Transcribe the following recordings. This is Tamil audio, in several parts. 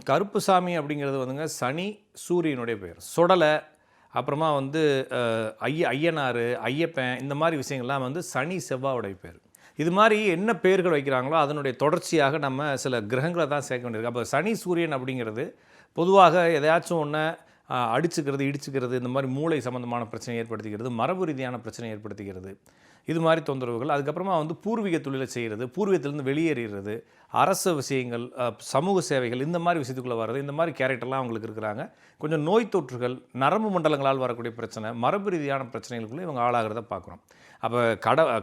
கருப்புசாமி அப்படிங்கிறது வந்துங்க சனி சூரியனுடைய பெயர். சுடலை, அப்புறமா வந்து ஐயனார், ஐயப்பன், இந்த மாதிரி விஷயங்கள்லாம் வந்து சனி செவ்வாவுடைய பேர். இது மாதிரி என்ன பேர்கள் வைக்கிறாங்களோ அதனுடைய தொடர்ச்சியாக நம்ம சில கிரகங்களை தான் சேர்க்க வேண்டியிருக்கு. அப்போ சனி சூரியன் அப்படிங்கிறது பொதுவாக எதையாச்சும் ஒன்று அடிச்சுக்கிறது, இடிச்சுக்கிறது, இந்த மாதிரி மூளை சம்மந்தமான பிரச்சனை ஏற்படுத்திக்கிறது, மரபு ரீதியான பிரச்சனை ஏற்படுத்திக்கிறது, இது மாதிரி தொந்தரவுகள். அதுக்கப்புறமா வந்து பூர்வீக தொழிலை செய்கிறது, பூர்வீகத்திலேருந்து வெளியேறுகிறது, அரசு விஷயங்கள், சமூக சேவைகள், இந்த மாதிரி விஷயத்துக்குள்ளே வர்றது, இந்த மாதிரி கேரக்டர்லாம் அவங்களுக்கு இருக்கிறாங்க. கொஞ்சம் நோய் தொற்றுகள், நரம்பு மண்டலங்களால் வரக்கூடிய பிரச்சனை, மரபு ரீதியான பிரச்சனைகளுக்குள்ளே இவங்க ஆளாகிறத பார்க்குறோம். அப்போ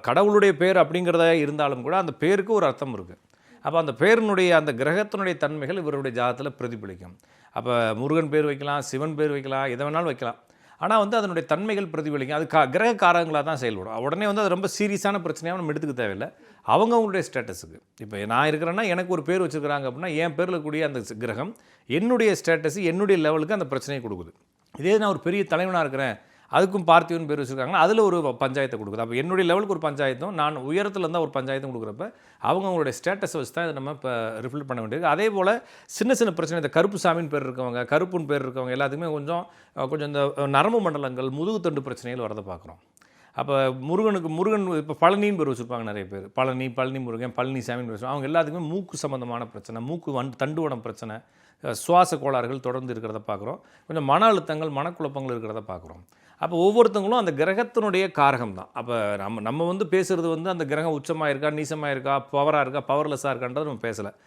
கடவுளுடைய பேர் அப்படிங்கிறத இருந்தாலும் கூட அந்த பேருக்கு ஒரு அர்த்தம் இருக்குது. அப்போ அந்த பேரினுடைய அந்த கிரகத்தினுடைய தன்மைகள் இவருடைய ஜாதகத்தில் பிரதிபலிக்கும். அப்போ முருகன் பேர் வைக்கலாம், சிவன் பேர் வைக்கலாம், எதை வேணாலும் வைக்கலாம். ஆனால் வந்து அதனுடைய தன்மைகள் பிரதிபலிக்கும். அது கிரக காரங்களாக தான் செயல்படும். உடனே வந்து அது ரொம்ப சீரியஸான பிரச்சனையாக நம்ம எடுத்துக்க தேவையில்லை. அவங்களுடைய ஸ்டேட்டஸுக்கு. இப்போ நான் இருக்கிறேன்னா எனக்கு ஒரு பேர் வச்சுருக்கிறாங்க அப்படின்னா என் பேரில் கூடிய அந்த கிரகம் என்னுடைய ஸ்டேட்டஸு, என்னுடைய லெவலுக்கு அந்த பிரச்சனையை கொடுக்குது. இதே நான் ஒரு பெரிய தலைவனாக இருக்கிறேன், அதுக்கும் பார்த்திவன் பேர் வச்சுருக்காங்கன்னா அதில் ஒரு பஞ்சாயத்தை கொடுக்குது. அப்போ என்னுடைய லெவலுக்கு ஒரு பஞ்சாயத்தும், நான் உயரத்தில் இருந்தால் ஒரு பஞ்சாயத்தும் கொடுக்குறப்ப அவங்களுடைய ஸ்டேட்டஸை வச்சு தான் இதை நம்ம இப்போ ரிஃபில் பண்ண வேண்டியது. அதே போல் சின்ன சின்ன பிரச்சனை, இந்த கருப்புசாமின்னு பேர் இருக்கவங்க, கருப்புன்னு பேர் இருக்கவங்க எல்லாத்துக்குமே கொஞ்சம் இந்த நரம்பு மண்டலங்கள், முதுகுத்தண்டு பிரச்சனைகள் வரதை பார்க்குறோம். அப்போ முருகன் இப்போ பழனின்னு பேர் வச்சுருப்பாங்க நிறைய பேர். பழனி முருகன், பழனிசாமின்னு பேர் வச்சுருப்பாங்க. அவங்க எல்லாத்துக்குமே மூக்கு சம்மந்தமான பிரச்சனை, தண்டுவடம் பிரச்சனை, சுவாச கோளாறுகள் தொடர்ந்து இருக்கிறத பார்க்குறோம். கொஞ்சம் மன அழுத்தங்கள், மனக்குழப்பங்கள் இருக்கிறத பார்க்குறோம். அப்போ ஒவ்வொருத்தங்களும் அந்த கிரகத்தினுடைய காரகம் தான். அப்போ நம்ம வந்து பேசுகிறது வந்து அந்த கிரகம் உச்சமாக இருக்கா, நீசமாக இருக்கா, பவராக இருக்கா, பவர்லெஸ்ஸாக இருக்கான்றது நம்ம பேசலை.